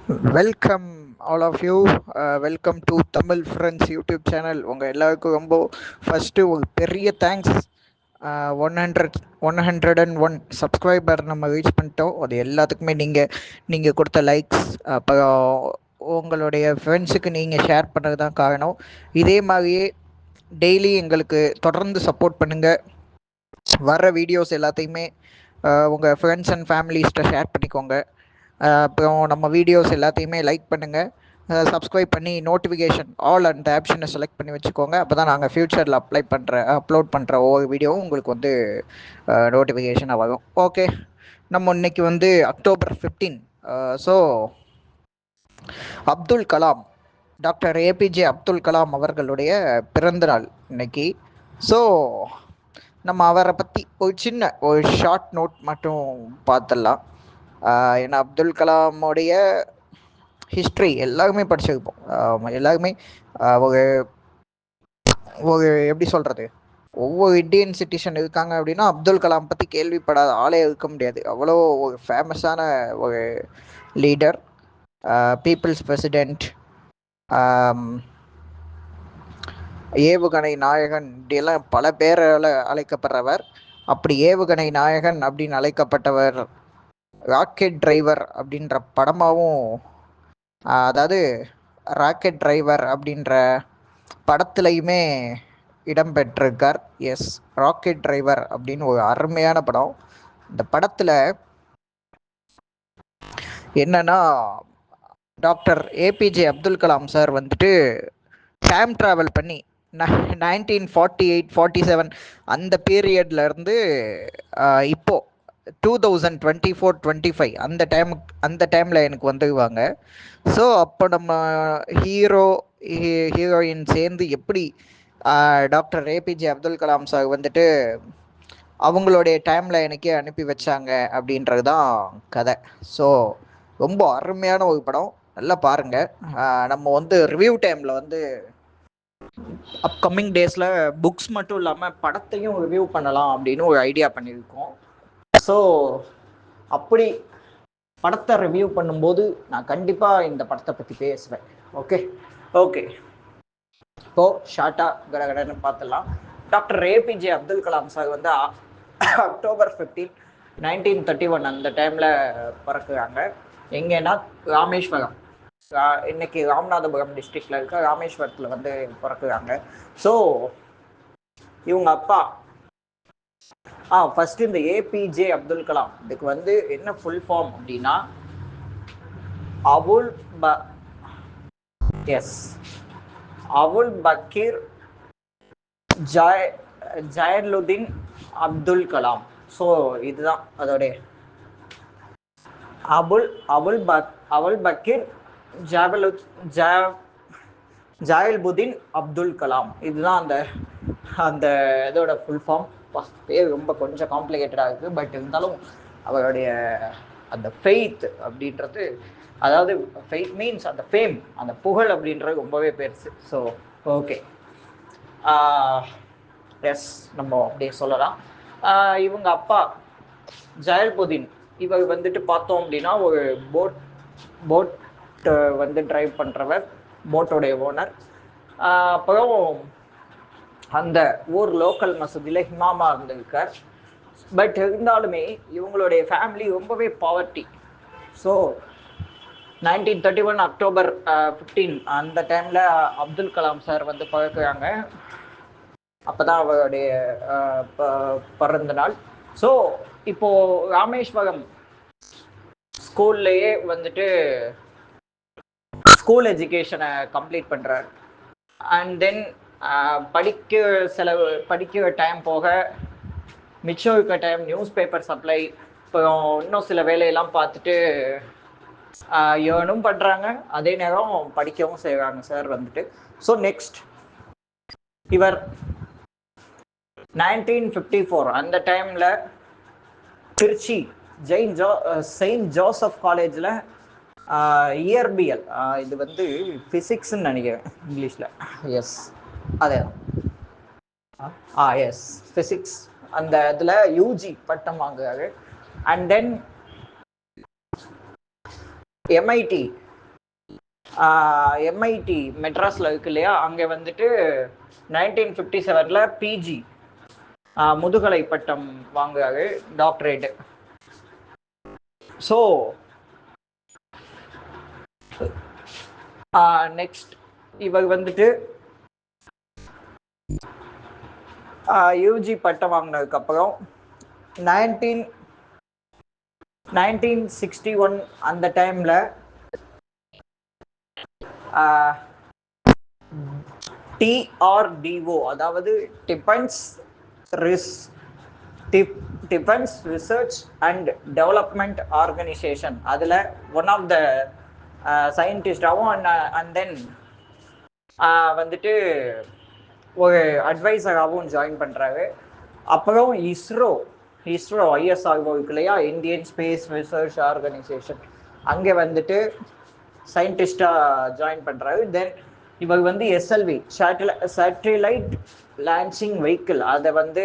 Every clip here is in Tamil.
Welcome all of you. Welcome to Tamil Friends YouTube channel. உங்கள் எல்லாருக்கும் ரொம்ப ஃபஸ்ட்டு ஒரு பெரிய தேங்க்ஸ். 101 சப்ஸ்கிரைபர் நம்ம ரீச் பண்ணிட்டோம். அது எல்லாத்துக்குமே நீங்கள் கொடுத்த லைக்ஸ், அப்புறம் உங்களுடைய ஃப்ரெண்ட்ஸுக்கு நீங்கள் ஷேர் பண்ணுறது தான் காரணம். இதே மாதிரியே டெய்லி எங்களுக்கு தொடர்ந்து சப்போர்ட் பண்ணுங்கள். வர்ற வீடியோஸ் எல்லாத்தையுமே உங்கள் ஃப்ரெண்ட்ஸ் அண்ட் ஃபேமிலிஸ்ட்டை ஷேர் பண்ணிக்கோங்க. அப்புறம் நம்ம வீடியோஸ் எல்லாத்தையுமே லைக் பண்ணுங்கள், சப்ஸ்கிரைப் பண்ணி நோட்டிஃபிகேஷன் ஆல் அந்த ஆப்ஷனை செலக்ட் பண்ணி வச்சுக்கோங்க. அப்போ தான் நாங்கள் ஃப்யூச்சரில் அப்லோட் பண்ணுற ஒவ்வொரு வீடியோவும் உங்களுக்கு வந்து நோட்டிஃபிகேஷனாக வரும். ஓகே, நம்ம இன்னைக்கு வந்து October 15. So Abdul Kalam, doctor APJ Abdul Kalam அவர்களுடைய பிறந்தநாள் இன்னைக்கு. ஸோ நம்ம அவரை பற்றி ஒரு ஷார்ட் நோட் மட்டும் பார்த்துடலாம். ஏன்னா அப்துல் கலாமுடைய ஹிஸ்ட்ரி எல்லாருமே படிச்சிருப்போம். எல்லாருமே ஒரு ஒரு எப்படி சொல்கிறது, ஒவ்வொரு இந்தியன் சிட்டிசன் இருக்காங்க அப்படின்னா அப்துல் கலாம் பற்றி கேள்விப்படாத ஆளே இருக்க முடியாது. அவ்வளோ ஒரு ஃபேமஸான ஒரு லீடர், பீப்புள்ஸ் பிரசிடெண்ட், ஏவுகணை நாயகன், இப்படியெல்லாம் பல பேரால் அழைக்கப்படுறவர். அப்படி ஏவுகணை நாயகன் அப்படின்னு அழைக்கப்பட்டவர் ராக்கெட் டிரைவர் அப்படின்ற படமாகவும், அதாவது ராக்கெட் டிரைவர் அப்படின்ற படத்துலையுமே இடம்பெற்றிருக்கார். எஸ், ராக்கெட் டிரைவர் அப்படின்னு ஒரு அருமையான படம். இந்த படத்தில் என்னன்னா, doctor APJ Abdul Kalam sir வந்துட்டு டைம் ட்ராவல் பண்ணி 1948-47 அந்த பீரியட்லேருந்து இப்போது 2024-25 அந்த டைமில் எனக்கு வந்துடுவாங்க. ஸோ அப்போ நம்ம ஹீரோயின் சேர்ந்து எப்படி doctor APJ Abdul Kalam sir வந்துட்டு அவங்களுடைய டைமில் எனக்கே அனுப்பி வச்சாங்க அப்படின்றது தான் கதை. ஸோ ரொம்ப அருமையான ஒரு படம், நல்லா பாருங்கள். நம்ம வந்து ரிவ்யூ டைமில் வந்து அப்கமிங் டேஸில் புக்ஸ் மட்டும் இல்லாமல் படத்தையும் ரிவ்யூ பண்ணலாம் அப்படின்னு ஒரு ஐடியா பண்ணியிருக்கோம். ஸோ அப்படி படத்தை ரிவ்யூ பண்ணும்போது நான் கண்டிப்பாக இந்த படத்தை பற்றி பேசுவேன். ஓகே ஓகே இப்போது ஷார்ட்டாக கடகடன்னு பார்த்துடலாம். Doctor APJ Abdul Kalam sir வந்து October 15, 1931 அந்த டைமில் பிறக்குறாங்க. எங்கன்னா ராமேஸ்வரம், இன்னைக்கு ராமநாதபுரம் டிஸ்ட்ரிக்டில் இருக்க ராமேஸ்வரத்தில் வந்து பிறக்குறாங்க. ஸோ இவங்க அப்பா ஃபர்ஸ்ட் இந்த ஏபிஜே அப்துல் கலாம், இதுக்கு வந்து என்ன ஃபுல் ஃபார்ம் அப்படின்னா அவுல் பக்கீர் ஜயலுதீன் அப்துல் கலாம். ஸோ இதுதான் அதோடைய அவுல் பக்கீர் ஜயலுதீன் அப்துல் கலாம். இதுதான் அந்த இதோட ஃபுல் ஃபார்ம். பேர் ரொம்ப கொஞ்சம் காம்ப்ளிகேட்டடாக இருக்குது. பட் இருந்தாலும் அவருடைய அந்த ஃபெய்த் அப்படின்றது, அதாவது ஃபெய்த் மீன்ஸ் அந்த ஃபேம், அந்த புகழ் அப்படின்றது ரொம்பவே பெருசு. ஸோ ஓகே, எஸ், நம்ம அப்படியே சொல்லலாம். இவங்க அப்பா ஜயலுதீன், இவர் வந்துட்டு பார்த்தோம் அப்படின்னா ஒரு போட் வந்து டிரைவ் பண்ணுறவர், போட்டோடைய ஓனர். அப்புறம் அந்த ஊர் லோக்கல் மசூதியில் ஹிமாமா இருந்திருக்கார். பட் இருந்தாலுமே இவங்களுடைய ஃபேமிலி ரொம்பவே பாவர்ட்டி. ஸோ 1931 October 15 அந்த டைமில் அப்துல் கலாம் சார் வந்து பிறக்குறாங்க. அப்போ தான் அவருடைய பிறந்த நாள். ஸோ இப்போது ராமேஸ்வரம் ஸ்கூல்லையே வந்துட்டு ஸ்கூல் எஜுகேஷனை கம்ப்ளீட் பண்ணுறார். அண்ட் தென் படிக்கிற டைம் போக மிச்சம் இருக்க டைம் நியூஸ் பேப்பர் சப்ளை, அப்புறம் இன்னும் சில வேலையெல்லாம் பார்த்துட்டு ஏர்னும் பண்ணுறாங்க, அதே நேரம் படிக்கவும் செய்கிறாங்க சார் வந்துட்டு. ஸோ நெக்ஸ்ட் இவர் 1954 அந்த டைமில் திருச்சி செயின்ட் ஜோசப் காலேஜில் இயற்பியல், இது வந்து ஃபிசிக்ஸ்ன்னு நினைக்கிறேன் இங்கிலீஷில். எஸ், அதே எஸ், ஃபிசிக்ஸ். அந்த இதில் யூஜி பட்டம் வாங்குறாரு. அண்ட் தென் எம்ஐடி எம்ஐடி மெட்ராஸில் இருக்கு இல்லையா, அங்கே வந்துட்டு 1957 பிஜி முதுகலை பட்டம் வாங்குறாரு, டாக்டரேட். ஸோ நெக்ஸ்ட் இவர் வந்துட்டு யூஜி பட்டம் வாங்கினதுக்கப்புறம் 1961 அந்த டைமில் டிஆர்டிஓ, அதாவது defence research and development organisation, அதில் ஒன் ஆஃப் த சயின்டிஸ்டாகவும் அண்ட் தென் வந்துட்டு ஒரு அட்வைசராகவும் ஜாயின் பண்ணுறாரு. அப்புறம் இஸ்ரோ ஐஎஸ்ஆர்ஓ இருக்கு இல்லையா, இந்தியன் ஸ்பேஸ் ரிசர்ச் ஆர்கனைசேஷன், அங்கே வந்துட்டு சயின்டிஸ்டாக ஜாயின் பண்ணுறாரு. தென் இவர் வந்து எஸ்எல்வி சேட்டிலைட் லான்ச்சிங் வெஹிக்கிள் அதை வந்து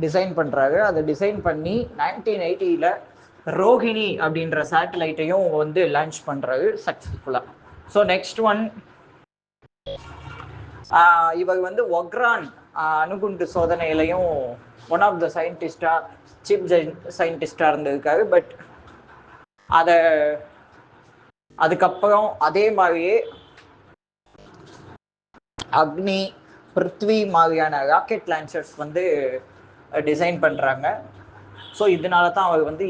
டிசைன் பண்ணுறாரு. அதை டிசைன் பண்ணி 1980 ரோஹிணி அப்படின்ற சேட்டலைட்டையும் வந்து லான்ச் பண்ணுறாரு சக்ஸஸ்ஃபுல்லாக. ஸோ நெக்ஸ்ட் ஒன், இவர் வந்து ஒக்ரான் அணுகுண்டு சோதனையிலையும் ஒன் ஆஃப் த சயின்டிஸ்டாக சீஃப் சயின்டிஸ்டாக இருந்திருக்காரு. பட் அதுக்கப்புறம் அதே மாதிரியே அக்னி, பிருத்வி மாதிரியான ராக்கெட் லான்ச்சர்ஸ் வந்து டிசைன் பண்ணுறாங்க. ஸோ இதனால தான் அவர் வந்து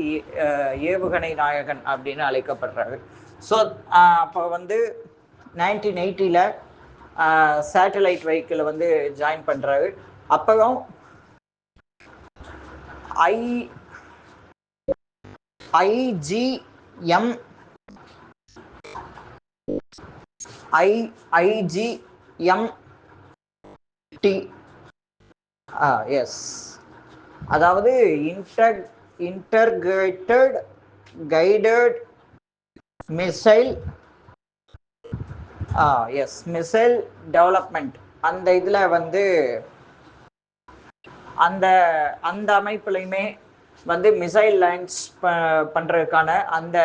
ஏவுகணை நாயகன் அப்படின்னு அழைக்கப்படுறாரு. ஸோ அப்போ வந்து 1980 சேட்டலைட் வெஹிக்கிளை வந்து ஜாயின் பண்ணுறாரு. அப்புறம் ஐஜிஎம்டி எஸ், அதாவது integrated guided missile missile development, அந்த இதில் வந்து அந்த அமைப்புலையுமே வந்து மிசைல் லான்ச் பண்ணுறதுக்கான அந்த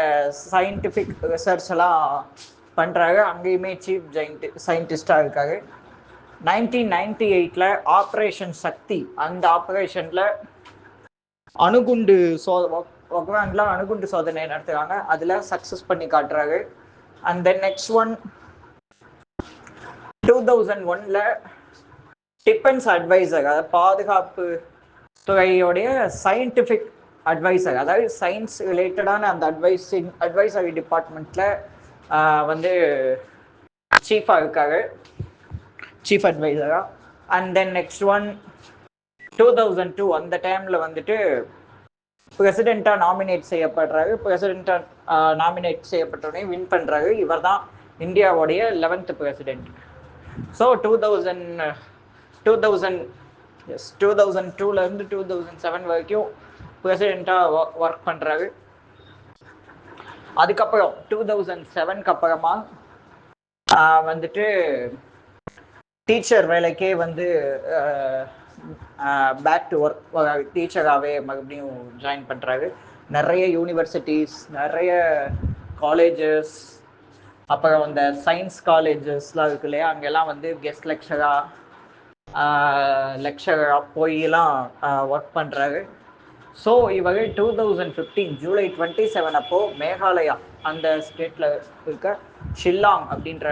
சயின்டிஃபிக் ரிசர்ச் எல்லாம் பண்ணுறாரு. அங்கேயுமே சீஃப் சயின்டிஸ்டாக இருக்காரு. 1998 ஆப்ரேஷன் சக்தி, அந்த ஆப்ரேஷனில் அணுகுண்டு அணுகுண்டு சோதனை நடத்துகிறாங்க. அதில் சக்ஸஸ் பண்ணி காட்டுறாரு. And then next one, 2001 defence adviser, அதாவது பாதுகாப்பு துறையோடைய சயின்டிஃபிக் அட்வைசர், அதாவது சயின்ஸ் ரிலேட்டடான அந்த அட்வைசரி டிபார்ட்மெண்ட்டில் வந்து சீஃபாக இருக்காரு, சீஃப் அட்வைசராக. அண்ட் தென் நெக்ஸ்ட் ஒன், 2002 அந்த டைமில் வந்துட்டு பிரசிடெண்ட்டாக நாமினேட் செய்யப்படுறாரு. பிரசிடெண்ட்டாக நாமினேட் செய்யப்பட்டோடனே வின் பண்ணுறாரு. இவர் தான் இந்தியாவுடைய 11th பிரசிடெண்ட். ஸோ 2002 2007 வரைக்கும் பிரசிடெண்ட்டாக ஒர்க் பண்ணுறாரு. அதுக்கப்புறம் 2007 அப்புறமா வந்துட்டு டீச்சர் வேலைக்கே வந்து பேக் டு ஒர்க் டீச்சராகவே மறுபடியும் ஜாயின் பண்ணுறாரு. நிறைய யூனிவர்சிட்டிஸ், நிறைய காலேஜஸ், அப்புறம் இந்த சயின்ஸ் காலேஜஸ்லாம் இருக்கு இல்லையா, அங்கெல்லாம் வந்து கெஸ்ட் லெக்சராக போயெல்லாம் ஒர்க் பண்ணுறாரு. ஸோ இவர் 2015 ஜூலை 27 அப்போது மேகாலயா அந்த ஸ்டேட்டில் இருக்க ஷில்லாங் அப்படின்ற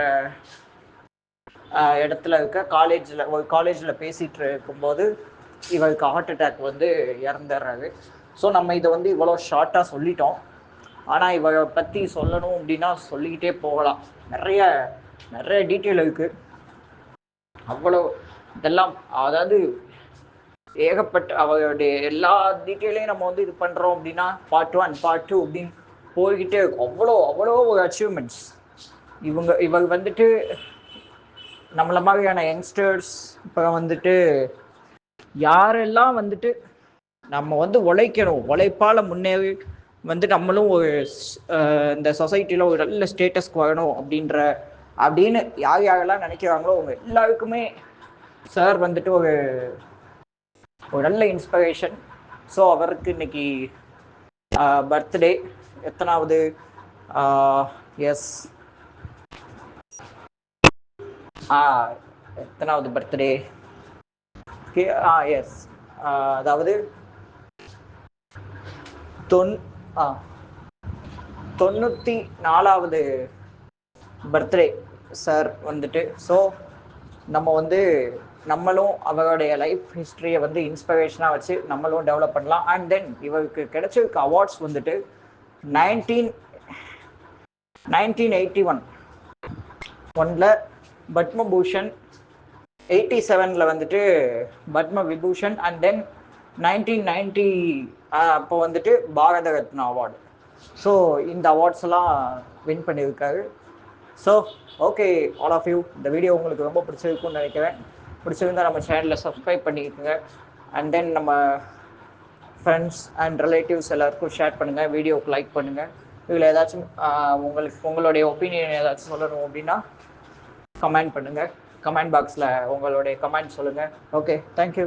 இடத்துல இருக்க ஒரு காலேஜில் பேசிகிட்டு இருக்கும்போது இவருக்கு ஹார்ட் அட்டாக் வந்து இறந்துடுறாரு. ஸோ நம்ம இதை வந்து இவ்வளோ ஷார்ட்டாக சொல்லிட்டோம். ஆனால் இவரை பற்றி சொல்லணும் அப்படின்னா சொல்லிக்கிட்டே போகலாம். நிறைய டீட்டெயில் இருக்குது. அவ்வளோ இதெல்லாம், அதாவது ஏகப்பட்ட அவருடைய எல்லா டீட்டெயிலையும் நம்ம வந்து இது பண்ணுறோம் அப்படின்னா பார்ட் 1 பார்ட் 2 அப்படின்னு போய்கிட்டே இருக்கும். அவ்வளோ ஒரு அச்சீவ்மெண்ட்ஸ். இவங்க வந்துட்டு நம்மள மாதிரியான யங்ஸ்டர்ஸ், அப்புறம் வந்துட்டு யாரெல்லாம் வந்துட்டு நம்ம வந்து உழைக்கணும், உழைப்பால் முன்னேறி வந்து நம்மளும் ஒரு இந்த சொசைட்டியில் ஒரு நல்ல ஸ்டேட்டஸ்க்கு வரணும் அப்படின்னு யாரெல்லாம் நினைக்கிறாங்களோ அவங்க எல்லாருக்குமே சார் வந்துட்டு ஒரு நல்ல இன்ஸ்பிரேஷன். ஸோ அவருக்கு இன்னைக்கு பர்த்டே, எத்தனாவது? எஸ் எத்தனாவது பர்த்டே? எஸ், அதாவது 94வது பர்த்டே சார் வந்துட்டு. ஸோ நம்ம வந்து நம்மளும் அவருடைய லைஃப் ஹிஸ்ட்ரியை வந்து இன்ஸ்பிரேஷனாக வச்சு நம்மளும் டெவலப் பண்ணலாம். அண்ட் தென் இவருக்கு கிடைச்சிருக்க அவார்ட்ஸ் வந்துட்டு 1981 பத்மபூஷன், 87 வந்துட்டு பத்ம விபூஷன், அண்ட் தென் 1990 அப்போ வந்துட்டு பாரத ரத்னா அவார்டு. ஸோ இந்த அவார்ட்ஸ் எல்லாம் வின் பண்ணியிருக்காரு. So okay, all of you, இந்த வீடியோ உங்களுக்கு ரொம்ப பிடிச்சிருக்குன்னு நினைக்கிறேன். பிடிச்சிருந்தா நம்ம சேனலில் சப்ஸ்கிரைப் பண்ணிக்கோங்க. அண்ட் தென் நம்ம ஃப்ரெண்ட்ஸ் அண்ட் ரிலேட்டிவ்ஸ் எல்லாருக்கும் ஷேர் பண்ணுங்கள், வீடியோவுக்கு லைக் பண்ணுங்கள். இதில் ஏதாச்சும் உங்களுடைய ஒப்பீனியன் ஏதாச்சும் சொல்லணும் அப்படின்னா கமெண்ட் பண்ணுங்கள். கமெண்ட் பாக்ஸில் உங்களுடைய கமெண்ட் சொல்லுங்கள். Okay, thank you.